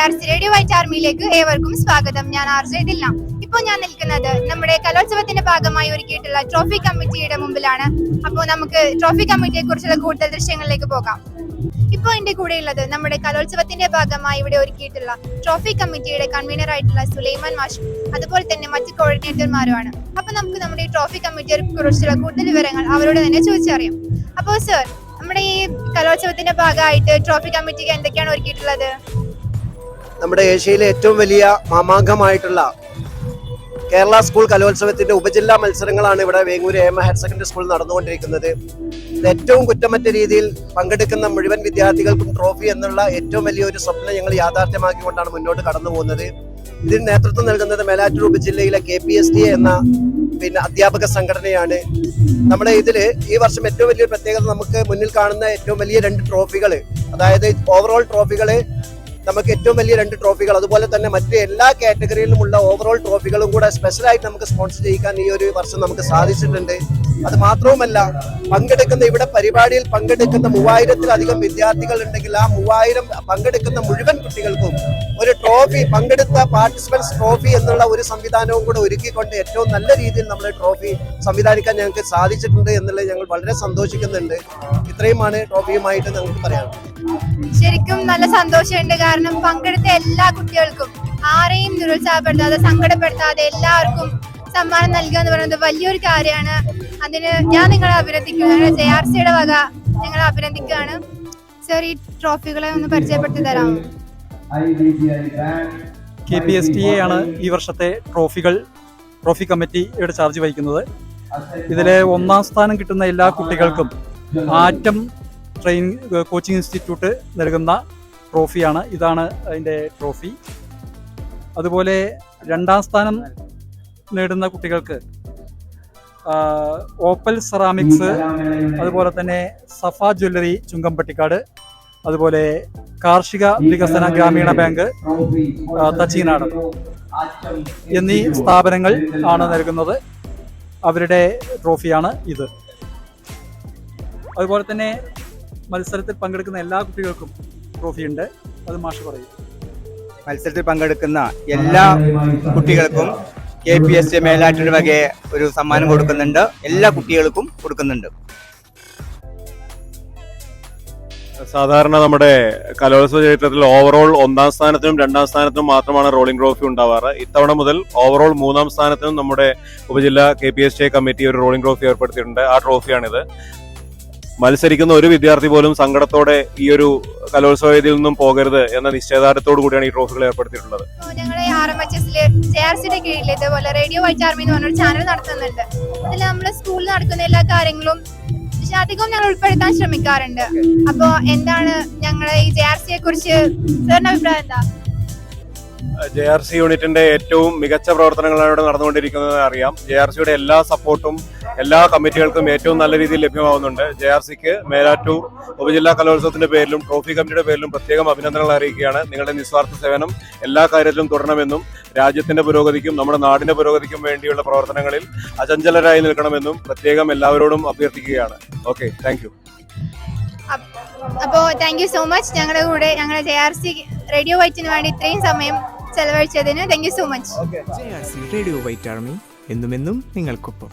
JRC radio white ആർമിയിലേക്ക് ഏവർക്കും സ്വാഗതം. ഞാൻ RJ ദിൽന. ഇപ്പോൾ ഞാൻ നിൽക്കുന്നത് നമ്മുടെ കലോത്സവത്തിന്റെ ഭാഗമായി ഒരുക്കിയിട്ടുള്ള ട്രോഫി കമ്മിറ്റിയുടെ മുമ്പിലാണ്. അപ്പോൾ നമുക്ക് ട്രോഫി കമ്മിറ്റിയെ കുറിച്ചുള്ള കൂടുതൽ ദൃശ്യങ്ങളിലേക്ക് പോകാം. ഇപ്പോൾ എന്റെ കൂടെയുള്ളത് നമ്മുടെ കലോത്സവത്തിന്റെ ഭാഗമായി ഇവിടെ ഒരുക്കിയിട്ടുള്ള ട്രോഫി കമ്മിറ്റിയുടെ കൺവീനർ ആയിട്ടുള്ള സുലൈമാൻ മാഷും അതുപോലെ തന്നെ മറ്റ് കോർഡിനേറ്റർമാരുമാണ്. അപ്പൊ നമുക്ക് നമ്മുടെ ഈ ട്രോഫി കമ്മിറ്റിയെ കുറിച്ചുള്ള കൂടുതൽ വിവരങ്ങൾ അവരോട് തന്നെ ചോദിച്ചറിയാം. അപ്പോൾ സർ, നമ്മുടെ ഈ കലോത്സവത്തിന്റെ ഭാഗമായിട്ട് ട്രോഫി കമ്മിറ്റിക്ക് എന്തൊക്കെയാണ് ഒരുക്കിയിട്ടുള്ളത്? നമ്മുടെ ഏഷ്യയിലെ ഏറ്റവും വലിയ മാമാങ്കമായിട്ടുള്ള കേരള സ്കൂൾ കലോത്സവത്തിന്റെ ഉപജില്ലാ മത്സരങ്ങളാണ് ഇവിടെ വേങ്ങൂര് AM ഹയർ സെക്കൻഡറി സ്കൂളിൽ നടന്നുകൊണ്ടിരിക്കുന്നത്. ഏറ്റവും കുറ്റമറ്റ രീതിയിൽ പങ്കെടുക്കുന്ന മുഴുവൻ വിദ്യാർത്ഥികൾക്കും ട്രോഫി എന്നുള്ള ഏറ്റവും വലിയൊരു സ്വപ്നം ഞങ്ങൾ യാഥാർത്ഥ്യമാക്കിക്കൊണ്ടാണ് മുന്നോട്ട് കടന്നു പോകുന്നത്. ഇതിന് നേതൃത്വം നൽകുന്നത് മേലാറ്റൂർ ഉപജില്ലയിലെ KPSTA എന്ന അധ്യാപക സംഘടനയാണ്. നമ്മുടെ ഇതില് ഈ വർഷം ഏറ്റവും വലിയൊരു പ്രത്യേകത, നമുക്ക് മുന്നിൽ കാണുന്ന ഏറ്റവും വലിയ 2 ട്രോഫികൾ, അതായത് ഓവറോൾ ട്രോഫികള്, നമുക്ക് ഏറ്റവും വലിയ 2 ട്രോഫികൾ, അതുപോലെ തന്നെ മറ്റ് എല്ലാ കാറ്റഗറിയിലുമുള്ള ഓവറോൾ ട്രോഫികളും കൂടെ സ്പെഷ്യലായിട്ട് നമുക്ക് സ്പോൺസർ ചെയ്യിക്കാൻ ഈ ഒരു വർഷം നമുക്ക് സാധിച്ചിട്ടുണ്ട്. അത് മാത്രവുമല്ല, ഇവിടെ പരിപാടിയിൽ പങ്കെടുക്കുന്ന 3000-ലധികം വിദ്യാർത്ഥികൾ ഉണ്ടെങ്കിൽ ആ 3000 പങ്കെടുക്കുന്ന മുഴുവൻ കുട്ടികൾക്കും ഒരു ട്രോഫി, പങ്കെടുത്ത പാർട്ടിസിപ്പൻസ് ട്രോഫി എന്നുള്ള ഒരു സംവിധാനവും കൂടെ ഒരുക്കിക്കൊണ്ട് ഏറ്റവും നല്ല രീതിയിൽ നമ്മൾ ട്രോഫി സംവിധാനിക്കാൻ ഞങ്ങൾക്ക് സാധിച്ചിട്ടുണ്ട് എന്നുള്ളത് ഞങ്ങൾ വളരെ സന്തോഷിക്കുന്നുണ്ട്. ഇത്രയുമാണ് ട്രോഫിയുമായിട്ട് ഞങ്ങൾക്ക് പറയാനുള്ളത്. ശരിക്കും നല്ല സന്തോഷമുണ്ട്. കാരണം പങ്കെടുത്ത എല്ലാ കുട്ടികൾക്കും ആരെയും നിരുത്സാഹപ്പെടുത്താതെ സങ്കടപ്പെടുത്താതെ എല്ലാവർക്കും സമ്മാനം നൽകുക എന്ന് പറയുന്നത് വലിയൊരു കാര്യമാണ്. അതിന് ഞാൻ നിങ്ങളെ അഭിനന്ദിക്കുകയാണ്. JRCയുടെ വക ഞങ്ങളെ അഭിനന്ദിക്കുകയാണ്. സർ, ഈ ട്രോഫികളെ ഒന്ന് പരിചയപ്പെടുത്തി തരാമോ? KPSTA ആണ് ഈ വർഷത്തെ ട്രോഫി കമ്മിറ്റിയുടെ ചാർജ് വഹിക്കുന്നത്. ഇതിലെ 1ാം സ്ഥാനം കിട്ടുന്ന എല്ലാ കുട്ടികൾക്കും ആറ്റം കോച്ചിങ് ഇൻസ്റ്റിറ്റ്യൂട്ട് നൽകുന്ന ട്രോഫിയാണ്. ഇതാണ് അതിൻ്റെ ട്രോഫി. അതുപോലെ 2ാം സ്ഥാനം നേടുന്ന കുട്ടികൾക്ക് ഓപ്പൽ സെറാമിക്സ്, അതുപോലെ തന്നെ സഫ ജ്വല്ലറി ചുങ്കംപട്ടിക്കാട്, അതുപോലെ കാർഷിക വികസന ഗ്രാമീണ ബാങ്ക് തച്ചീനാട് എന്നീ സ്ഥാപനങ്ങൾ ആണ് നൽകുന്നത്. അവരുടെ ട്രോഫിയാണ് ഇത്. അതുപോലെ തന്നെ മത്സരത്തിൽ പങ്കെടുക്കുന്ന എല്ലാ കുട്ടികൾക്കും ട്രോഫിയുണ്ട്. അത് മാഷ് പറയും. മത്സരത്തിൽ പങ്കെടുക്കുന്ന എല്ലാ കുട്ടികൾക്കും KPSTA മേലാറ്റൂർ വക ഒരു സമ്മാനം കൊടുക്കുന്നുണ്ട്. എല്ലാ കുട്ടികൾക്കും കൊടുക്കുന്നുണ്ട്. സാധാരണ നമ്മുടെ കലോത്സവ ചരിത്രത്തിൽ ഓവറോൾ 1ാം സ്ഥാനത്തിനും 2ാം സ്ഥാനത്തിനും മാത്രമാണ് റോളിംഗ് ട്രോഫി ഉണ്ടാവാറ്. ഇത്തവണ മുതൽ ഓവറോൾ 3ാം സ്ഥാനത്തിനും നമ്മുടെ ഉപജില്ലാ KPSTA കമ്മിറ്റി ഒരു റോളിംഗ് ട്രോഫി ഏർപ്പെടുത്തിയിട്ടുണ്ട്. ആ ട്രോഫിയാണിത്. മത്സരിക്കുന്ന ഒരു വിദ്യാർത്ഥി പോലും സങ്കടത്തോടെ ഈ ഒരു കലോത്സവ വേദിയിൽ നിന്നും പോകരുത് എന്ന നിശ്ചയദാർഢ്യത്തോടു കൂടിയാണ് ഈ ട്രോഫികൾ ഏർപ്പെടുത്തിയിട്ടുള്ളത്. ഞങ്ങളുടെ RMHSല് JRCയുടെ കീഴിൽ ഇതുപോലെ റേഡിയോ വൈറ്റ് ആർമി എന്ന് പറഞ്ഞൊരു ചാനൽ നടത്തുന്നുണ്ട്. അതിൽ നമ്മുടെ സ്കൂളിൽ നടക്കുന്ന എല്ലാ കാര്യങ്ങളും അധികവും ഞങ്ങൾ ഉൾപ്പെടുത്താൻ ശ്രമിക്കാറുണ്ട്. അപ്പോ എന്താണ് ഞങ്ങളുടെ ഈ JRCയെ കുറിച്ച് സാറിന്റെ അഭിപ്രായം എന്താ? JRC യൂണിറ്റിന്റെ ഏറ്റവും മികച്ച പ്രവർത്തനങ്ങളാണ് ഇവിടെ നടന്നുകൊണ്ടിരിക്കുന്നത് അറിയാം. JRCയുടെ എല്ലാ സപ്പോർട്ടും എല്ലാ കമ്മിറ്റികൾക്കും ഏറ്റവും നല്ല രീതിയിൽ ലഭ്യമാവുന്നുണ്ട്. JRCക്ക് മേലാറ്റൂർ ഉപജില്ലാ കലോത്സവത്തിന്റെ പേരിലും ട്രോഫി കമ്മിറ്റിയുടെ പേരിലും പ്രത്യേകം അഭിനന്ദനങ്ങൾ അറിയിക്കുകയാണ്. നിങ്ങളുടെ നിസ്വാർത്ഥ സേവനം എല്ലാ കാര്യത്തിലും തുടരണമെന്നും രാജ്യത്തിന്റെ പുരോഗതിക്കും നമ്മുടെ നാടിന്റെ പുരോഗതിക്കും വേണ്ടിയുള്ള പ്രവർത്തനങ്ങളിൽ അചഞ്ചലരായി നിൽക്കണമെന്നും പ്രത്യേകം എല്ലാവരോടും അഭ്യർത്ഥിക്കുകയാണ്. Okay, thank you. അപ്പോൾ താങ്ക് യു സോ മച്ച്. ഞങ്ങളുടെ കൂടെ ഞങ്ങളുടെ JRC റേഡിയോ വൈറ്റിന് വേണ്ടി ഇത്രയും സമയം ചെലവഴിച്ചതിന് thank you so much. JRC radio white army എന്നുമെന്നും നിങ്ങൾക്കൊപ്പം.